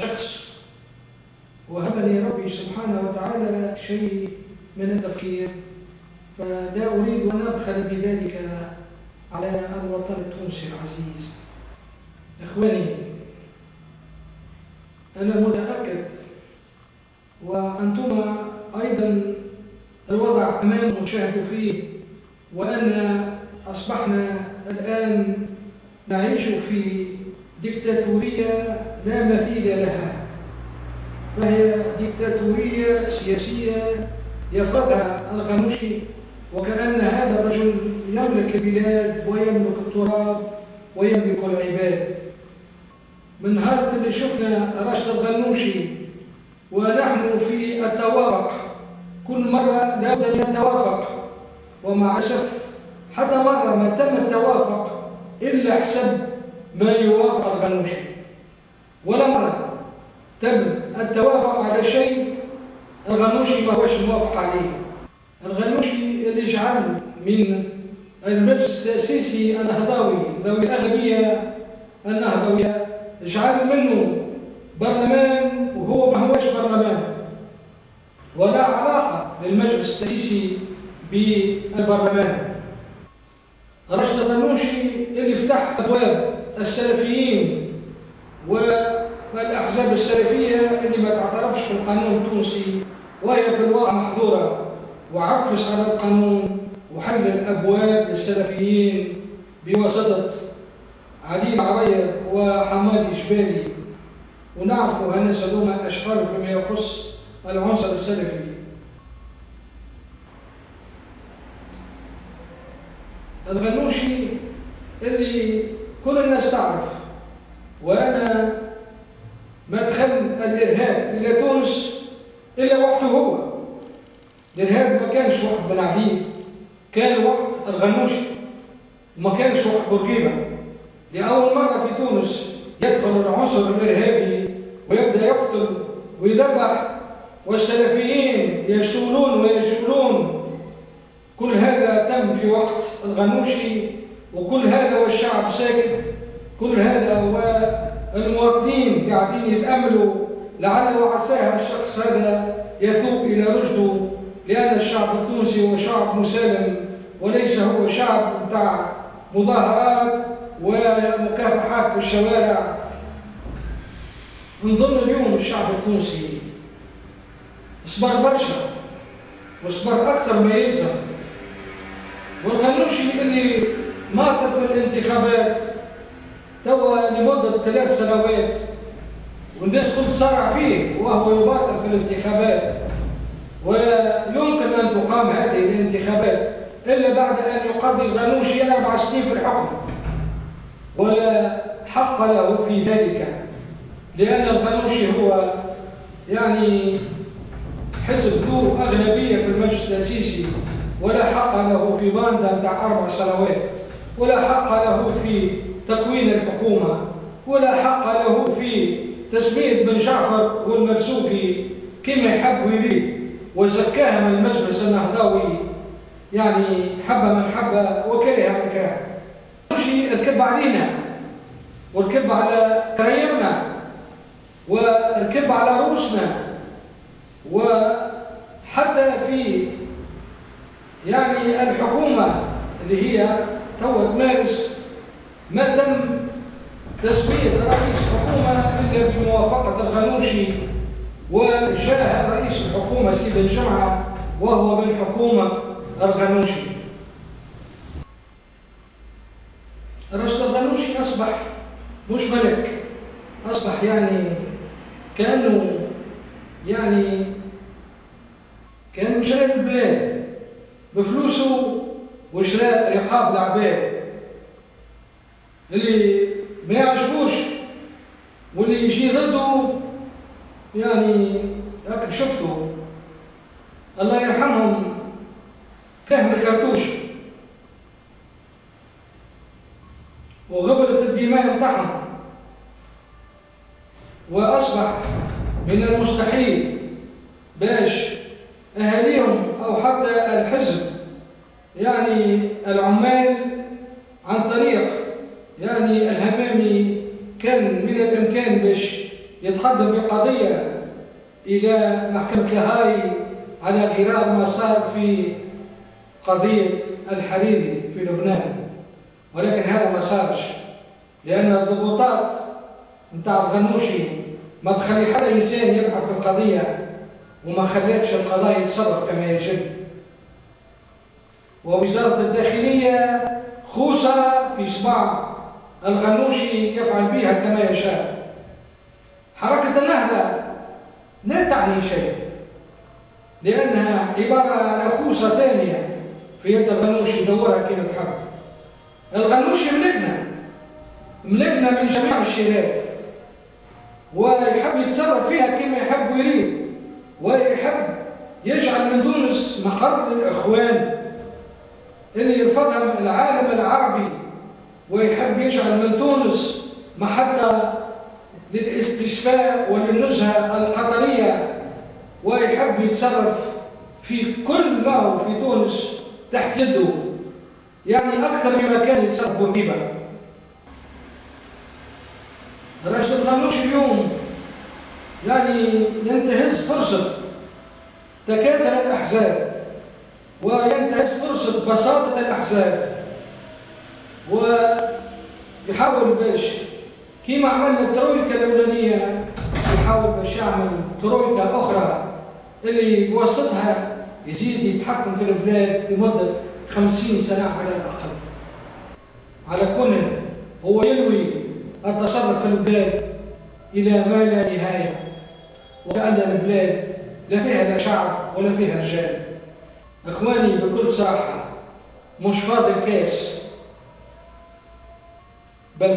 شخص وهبني ربي سبحانه وتعالى شيء من التفكير، فلا أريد أن أبخل بذلك على الوطن التونسي العزيز. إخواني، أنا متأكد وأنتم أيضا الوضع أمام مشاهد فيه، وأن أصبحنا الآن نعيش في ديكتاتورية لا مثيل لها، فهي ديكتاتورية سياسية يفرضها الغنوشي، وكأن هذا الرجل يملك البلاد ويملك التراب ويملك العباد. من نهار اللي شفنا رشد الغنوشي ونحن في التوافق، كل مرة لابد من التوافق، ومع الأسف حتى مرة ما تم التوافق إلا حسب ما يوافق الغنوشي، ولا مرة تم التوافق على شيء الغنوشي ما هوش موافق عليه. الغنوشي اللي جعل من المجلس التأسيسي النهضوي ذوي الأغلبية النهضوية جعل منه برلمان وهو ما هوش برلمان، ولا علاقة للمجلس التأسيسي بالبرلمان. رشد الغنوشي اللي فتح أبواب السلفيين والأحزاب السلفية اللي ما تعترفش بالقانون التونسي وهي في الواقع محظورة، وعفس على القانون وحل الأبواب للسلفيين بواسطة علي العريض وحمادي جبالي، ونعرفوا أن سلومة أشغال فيما يخص العنصر السلفي. الغنوشي اللي كل الناس تعرف، وأن ما دخل الإرهاب إلى تونس إلا وقته هو. الإرهاب ما كانش وقت بن علي، كان وقت الغنوشي، وما كانش وقت بورقيبة. لأول مرة في تونس يدخل العنصر الإرهابي ويبدأ يقتل ويذبح، والسلفيين يشولون ويجولون. كل هذا تم في وقت الغنوشي، وكل هذا والشعب ساكت، كل هذا والمواطنين قاعدين يتأملوا لعل وعساه الشخص هذا يثوب إلى رشده، لأن الشعب التونسي هو شعب مسالم، وليس هو شعب بتاع مظاهرات ومكافحات في الشوارع. نظن اليوم الشعب التونسي اصبر برشا واصبر أكثر ما يلزم، والغنوشي اللي ماطل في الانتخابات توا لمدة 3 سنوات والناس كل صارع فيه وهو يباطل في الانتخابات، ولا يمكن أن تقام هذه الانتخابات إلا بعد أن يقضي الغنوشي 4 سنين في الحكم، ولا حق له في ذلك، لأن الغنوشي هو يعني حزب ذو أغلبية في المجلس التأسيسي، ولا حق له في باندا بتاع 4 سنوات، ولا حق له في تكوين الحكومة، ولا حق له في تسمية بن جعفر والمرزوقي كما يحب يريد، وزكاها من المجلس النهضوي، يعني حب من حب وكره من كره. الغنوشي ركب علينا وركب على كرايمنا وركب على رؤوسنا، وحتى في يعني الحكومة اللي هي توا تمارس ما تم تسمية رئيس حكومة إلا بموافقة الغنوشي، وجاء رئيس الحكومة سيد الجمعة وهو من حكومة الغنوشي. رشد الغنوشي أصبح مش ملك، أصبح يعني كأنه يعني كان شراء البلاد بفلوسه وشراء رقاب العباد اللي ما يعجبوش واللي يجي ضده يعني هاك شفتوا الله يرحمهم كلهم الكرتوش وغبرت الدماء بتاعهم، وأصبح من المستحيل باش أهاليهم أو حتى الحزب يعني العمال عن طريق يعني الهمامي كان من الإمكان باش يتقدم بقضية إلى محكمة الهاي على غرار ما صار في قضية الحريري في لبنان، ولكن هذا ما صارش لأن الضغوطات نتاع الغنوشي ما تخلي حتى إنسان يبحث في القضية وما خلتش القضاء يتصرف كما يجب. ووزارة الداخلية خوصة في صباع الغنوشي يفعل بها كما يشاء. حركة النهضة لا تعني شيء لأنها عبارة عن خوصة ثانية في يد الغنوشي يدورها كما تحب. الغنوشي ملكنا من جميع الشيرات ويحب يتصرف فيها كما يحب ويريد، ويحب يجعل من تونس مقر للإخوان اللي يرفضهم العالم العربي، ويحب يجعل من تونس محطة للاستشفاء وللنزهة القطرية، ويحب يتصرف في كل ما هو في تونس تحت يده، يعني أكثر مما كان يتصرف بوهبة. راشد الغنوشي اليوم يعني ينتهز فرصة تكاثر الأحزاب وينتهز فرصة بساطة الأحزاب، ويحاول باش كيما عمل الترويكا الأولانية يحاول باش يعمل ترويكا أخرى اللي بواسطها يزيد يتحكم في البلاد لمدة 50 سنة على الأقل. على كل هو ينوي التصرف في البلاد إلى ما لا نهاية، وكأن البلاد لا فيها لا شعب ولا فيها رجال. إخواني بكل صراحة مش فاضل كاس، بل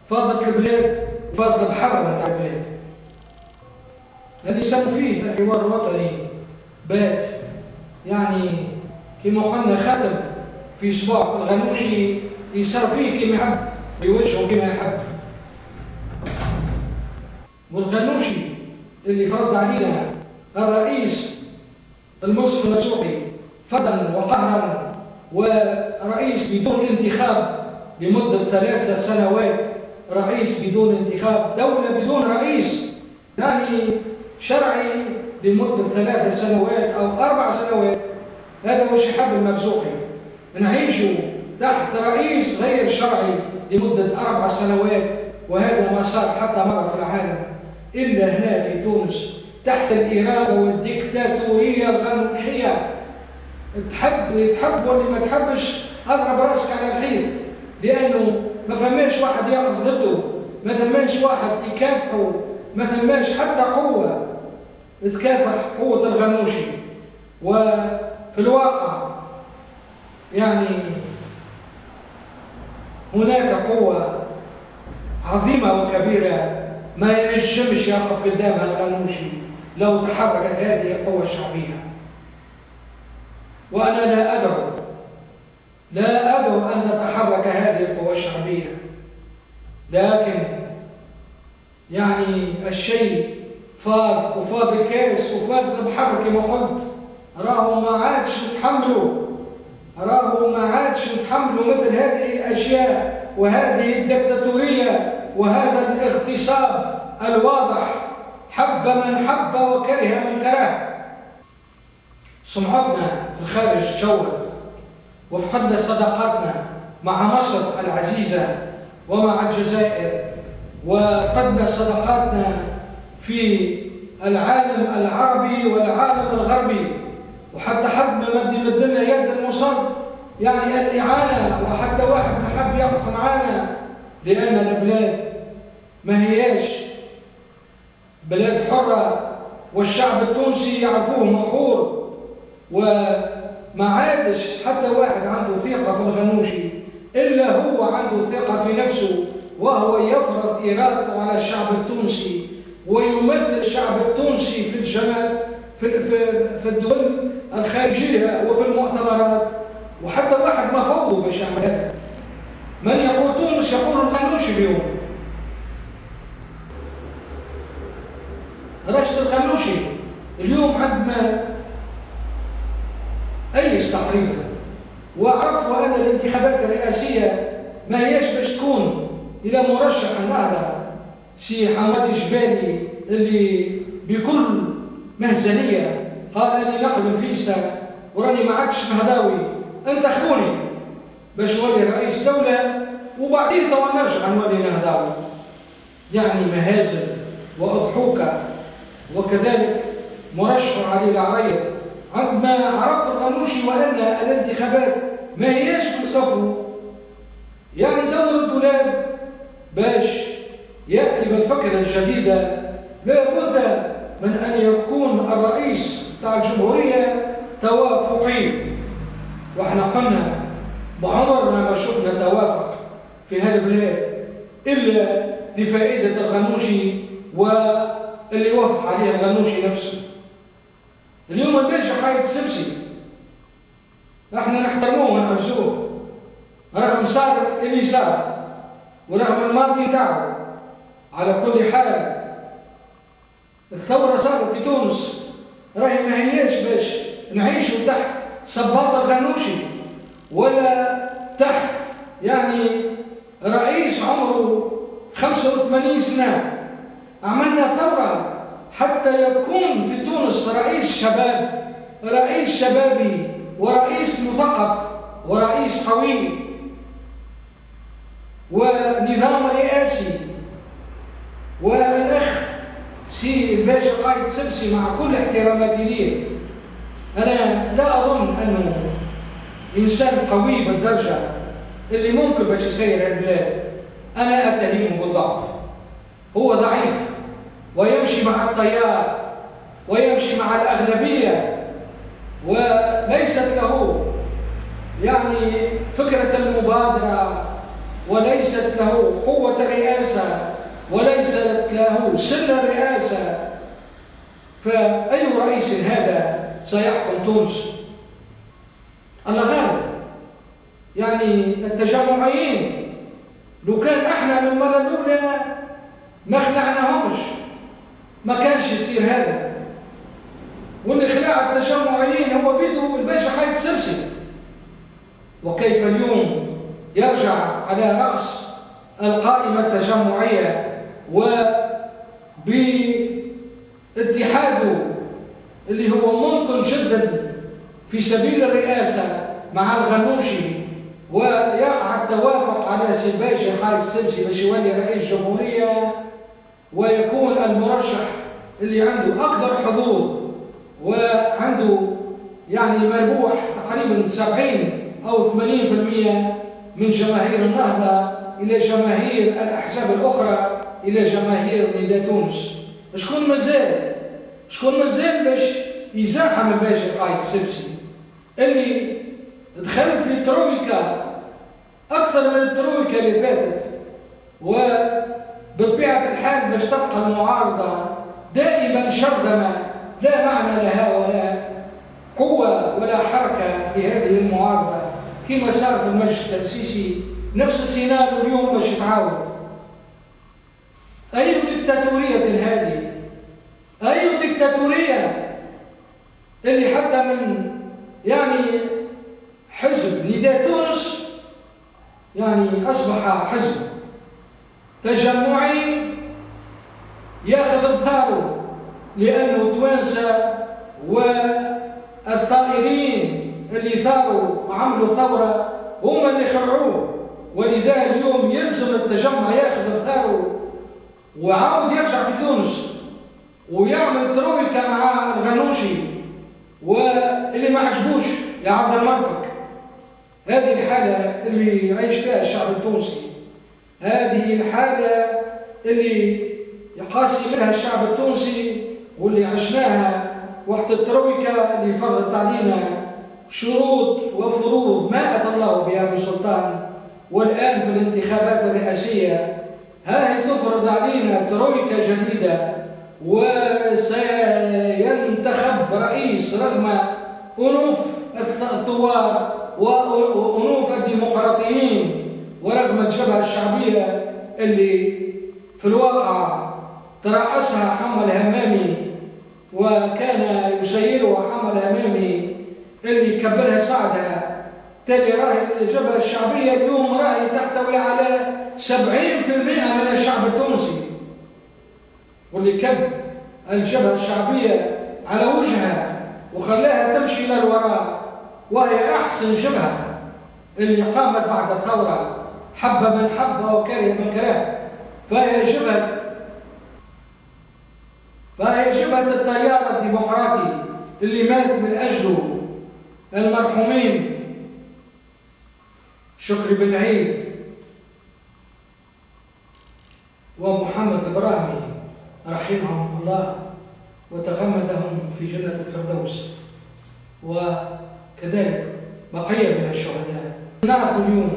فاضت البلاد وفاضل بحر نتاع البلاد. اللي يسموا فيه الحوار الوطني بات يعني كما قلنا خاتم في صباع الغنوشي يصير فيه كما يحب ويوجهه كما يحب. والغنوشي اللي فرض علينا الرئيس المصري المرزوقي فرضا وقهرا، ورئيس بدون انتخاب لمدة 3 سنوات، رئيس بدون انتخاب، دولة بدون رئيس يعني شرعي لمدة 3 سنوات أو 4 سنوات. هذا هو الشحاب المرزوقي، نعيشوا تحت رئيس غير شرعي لمدة 4 سنوات، وهذا ما صار حتى مرة في العالم إلا هنا في تونس تحت الإرادة والديكتاتورية الغنوشية. تحب اللي تحب واللي ما تحبش اضرب راسك على الحيط، لأنه ما فماش واحد يقف ضده، ما ثماش واحد يكافحه، ما ثماش حتى قوة تكافح قوة الغنوشي. وفي الواقع يعني هناك قوة عظيمة وكبيرة ما ينجمش يقف قدامها الغنوشي لو تحركت هذه القوة الشعبية. وأنا لا أدعو أن تتحرك هذه القوى الشعبية، لكن يعني الشيء فاض الكاس وفاض البحر كما قلت. راهو ما عادش نتحملوا مثل هذه الأشياء وهذه الدكتاتورية وهذا الاغتصاب الواضح، حب من حب وكره من كره. سمعتنا في الخارج تشوهت، وفقدنا صداقاتنا مع مصر العزيزة ومع الجزائر، وفقدنا صداقاتنا في العالم العربي والعالم الغربي، وحتى حد ما مد لنا يد المصاب يعني الإعانة، وحتى واحد ما حب يقف معانا، لأن البلاد ما هياش بلاد حرة، والشعب التونسي يعرفوه مقهور، وما عادش حتى واحد عنده ثقة في الغنوشي إلا هو عنده ثقة في نفسه، وهو يفرض إرادته على الشعب التونسي ويمثل الشعب التونسي في الجمال في الدول الخارجية وفي المؤتمرات. وحتى واحد ما فوضه باش يعمل هذا. من يقول تونس يقول الغنوشي اليوم. راشد الغنوشي اليوم عندما أيس تقريبا وعرفوا أن الانتخابات الرئاسية ما هياش باش تكون إلى مرشح النهضة سي حماد الجبالي اللي بكل مهزلية قال أني نقبل فيستا وراني ما عادش نهضاوي، انتخبوني باش نولي رئيس دولة وبعدين توا نرجع نولي نهضاوي. يعني مهازل وأضحوكة. وكذلك مرشح علي العريض عندما عرف الغنوشي وأن الانتخابات ما هياش بصفه، يعني دور الدولاب باش يأتي بالفكرة الجديدة. لابد من أن يكون الرئيس تاع الجمهورية توافقي، وإحنا قلنا بعمرنا ما شفنا توافق في هالبلاد إلا لفائدة الغنوشي واللي وافق عليه الغنوشي نفسه. اليوم الباشا حايد السبسي احنا نحترموه ونعزوه رغم صار اللي صار ورغم الماضي نتاعو. على كل حال الثورة صارت في تونس راهي ما هياش باش نعيشوا تحت صباط الغنوشي ولا تحت يعني رئيس عمره 85 سنة. عملنا ثورة حتى يكون في تونس رئيس شباب، رئيس شبابي ورئيس مثقف ورئيس قوي ونظام رئاسي. والأخ سي الباشا قايد السبسي مع كل احتراماتي ليه، أنا لا أظن أنه إنسان قوي بالدرجة اللي ممكن باش يسير البلاد. أنا أتهمه بالضعف. هو ضعيف ويمشي مع التيار ويمشي مع الأغلبية وليست له يعني فكرة المبادرة وليست له قوة الرئاسة وليست له سن الرئاسة. فأي رئيس هذا سيحكم تونس؟ الله غالب. يعني التجمعيين لو كان احنا من المرة الأولى ما خلعناهمش ما كانش يصير هذا. واللي خلع التجمعيين هو بيدو الباشا حايد السبسي. وكيف اليوم يرجع على رأس القائمة التجمعية وباتحاده اللي هو ممكن جدا في سبيل الرئاسة مع الغنوشي ويقع التوافق على سي الباشا حايد السبسي باش يولي رئيس جمهورية ويكون المرشح اللي عنده أكثر حظوظ وعنده يعني مربوح تقريبا 70 أو 80% من جماهير النهضة إلى جماهير الأحزاب الأخرى إلى جماهير نداء تونس. شكون مازال؟ شكون مازال باش يزاحم الباشا قايد السبسي اللي دخل في ترويكا أكثر من الترويكا اللي فاتت؟ وبطبيعة الحال باش تبقى المعارضة دائما شرذمة لا معنى لها ولا قوة ولا حركة لهذه المعارضة كما صار في المجلس التأسيسي. نفس السيناريو اليوم باش يتعاود. أي ديكتاتورية هذه؟ أي ديكتاتورية اللي حتى من يعني حزب نداء تونس يعني أصبح حزب تجمعي ياخذ بثاره لأنه توانسة والثائرين اللي ثاروا وعملوا ثورة هم اللي خرعوه. ولذا اليوم يلزم التجمع ياخذ بثاره وعاود يرجع في تونس ويعمل ترويكا مع الغنوشي واللي ما عجبوش يعرض المرفق. هذه الحالة اللي يعيش فيها الشعب التونسي، هذه الحالة اللي يقاسي منها الشعب التونسي واللي عشناها وقت الترويكا اللي فرضت علينا شروط وفروض ما أتى الله بها بسلطان. والآن في الانتخابات الرئاسية هاي تفرض علينا ترويكا جديدة وسينتخب رئيس رغم أنوف الثوار وأنوف الديمقراطيين ورغم الجبهة الشعبية اللي في الواقع ترأسها حمل همامي وكان يسيرها حمل همامي اللي كبلها ساعدها. تالي راهي الجبهة الشعبية اليوم راهي تحتوي على 70% من الشعب التونسي واللي كب الجبهة الشعبية على وجهها وخلاها تمشي إلى الوراء، وهي أحسن جبهة اللي قامت بعد الثورة، حب من حب وكره من كره. فهي جبهة التيار الديمقراطي اللي مات من أجله المرحومين شكري بن عيد ومحمد إبراهيمي رحمهم الله وتغمدهم في جنة الفردوس، وكذلك بقية من الشهداء. نعرف اليوم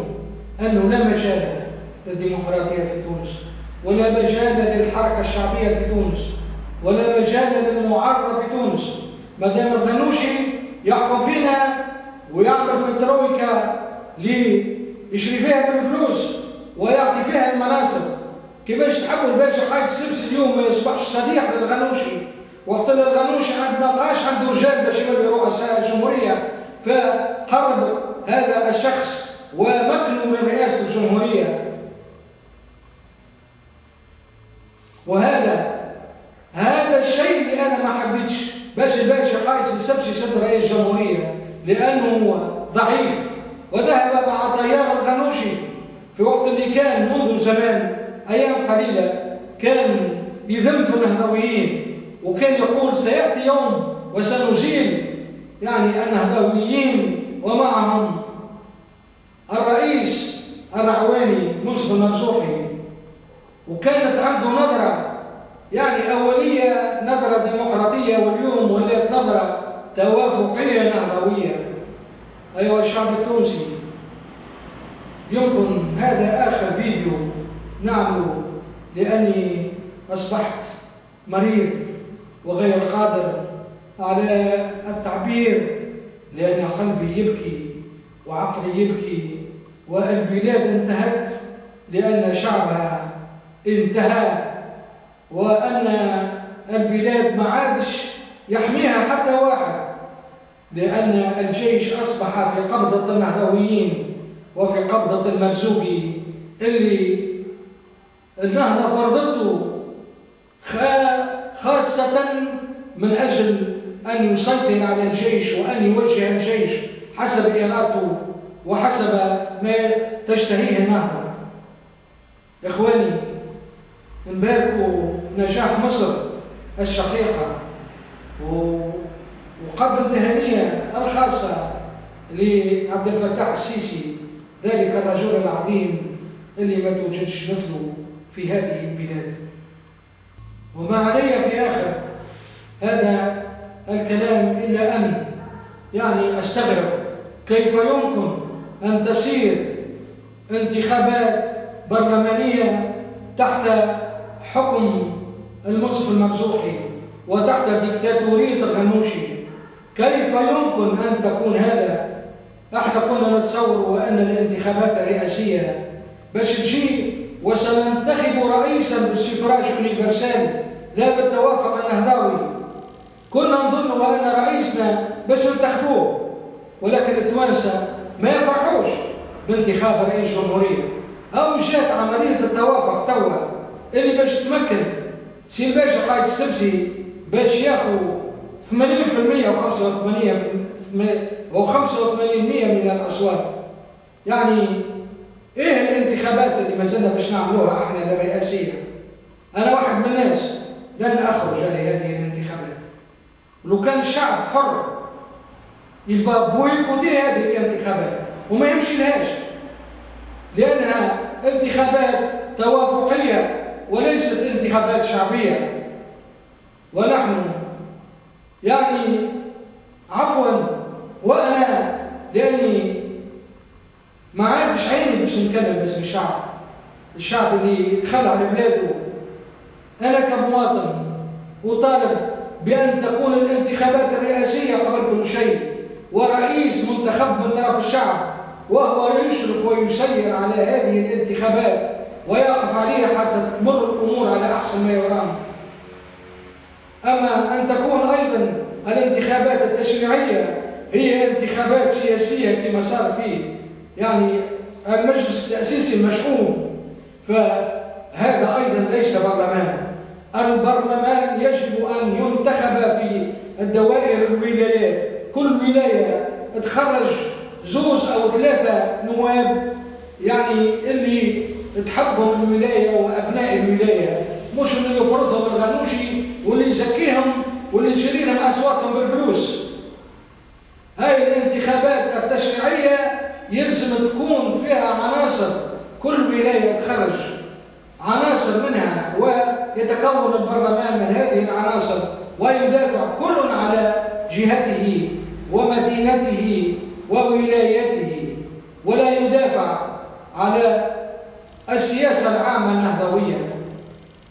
أنه لا مجال للديمقراطية في تونس، ولا مجال للحركة الشعبية في تونس، ولا مجال للمعارضة في تونس، ما دام الغنوشي يحكم فينا ويعمل في الترويكا ليشري فيها بالفلوس ويعطي فيها المناصب. كيفاش تحبوا الباشا حاج السبسي اليوم ما يصبحش صديق للغنوشي، وقت اللي الغنوشي ما بقاش عنده رجال باش يولي رؤساء الجمهورية، فقرب هذا الشخص ومكنه من رئاسة الجمهورية. هذا الشيء اللي أنا ما حبيتش باش الباشا قايد السبسي يشد رئيس الجمهورية، لأنه ضعيف وذهب مع تيار الغنوشي في وقت اللي كان منذ زمان أيام قليلة كان يذم في النهضويين، وكان يقول سيأتي يوم وسنزيل يعني النهضويين ومعهم الرئيس الرعواني منصف المرزوقي. وكانت عنده نظرة يعني أولية، نظرة ديمقراطية، واليوم ولات نظرة توافقية نهضوية. أيها الشعب التونسي، يمكن هذا آخر فيديو نعمله لأني أصبحت مريض وغير قادر على التعبير، لأن قلبي يبكي وعقلي يبكي، والبلاد انتهت لأن شعبها انتهى، وأن البلاد ما عادش يحميها حتى واحد، لأن الجيش أصبح في قبضة النهضويين وفي قبضة المرزوقي اللي النهضة فرضته خاصة من أجل أن يسيطر على الجيش وأن يوجه الجيش حسب إرادته وحسب ما تشتهيه النهضة. إخواني، نباركوا نجاح مصر الشقيقة وقدم تهانية الخاصة لعبد الفتاح السيسي، ذلك الرجل العظيم اللي ما توجدش مثله في هذه البلاد. وما علي في آخر هذا الكلام إلا أن يعني أستغرب كيف يمكن أن تسير انتخابات برلمانية تحت حكم المنصف المرزوقي وتحت ديكتاتورية الغنوشي. كيف يمكن أن تكون هذا؟ احنا كنا نتصور أن الانتخابات الرئاسية باش تجي وسننتخب رئيسا بالسفراج يونيفرسال لا بالتوافق النهضوي. كنا نظن أن رئيسنا باش ننتخبوه، ولكن التوانسة ما يفرحوش بانتخاب رئيس جمهورية. أو جات عملية التوافق توا اللي باش تمكن سي الباشا قايد السبسي باش ياخذ 80% و 85% من الأصوات. يعني إيه الانتخابات اللي ما زلنا باش نعملوها احنا للرئاسية؟ أنا واحد من الناس لن أخرج على هذه الانتخابات. ولو كان الشعب حر يلفا بويكوتي هذه الانتخابات وما يمشي لهاش، لأنها انتخابات توافقية وليست انتخابات شعبية. ونحن يعني عفوا وأنا لأني ما عادش عيني باش نتكلم باسم الشعب اللي تخلى على بلاده. أنا كمواطن أطالب بأن تكون الانتخابات الرئاسية قبل كل شيء، ورئيس منتخب من طرف الشعب وهو يشرف ويسير على هذه الانتخابات ويقف عليها حتى تمر الأمور على أحسن ما يرام. أما أن تكون أيضا الانتخابات التشريعية هي انتخابات سياسية كما صار فيه يعني المجلس التأسيسي المشؤوم، فهذا أيضا ليس برلمان. البرلمان يجب أن ينتخب في الدوائر الولايات، كل ولاية تخرج 2 أو 3 نواب، يعني اللي تحبهم الولاية وأبناء الولاية، مش اللي يفرضهم الغنوشي واللي يزكيهم واللي يشري لهم أصواتهم بالفلوس. هاي الانتخابات التشريعية يلزم تكون فيها عناصر، كل ولاية تخرج عناصر منها ويتكون البرلمان من هذه العناصر، ويدافع كل على جهته ومدينته وولايته، ولا يدافع على السياسة العامة النهضوية.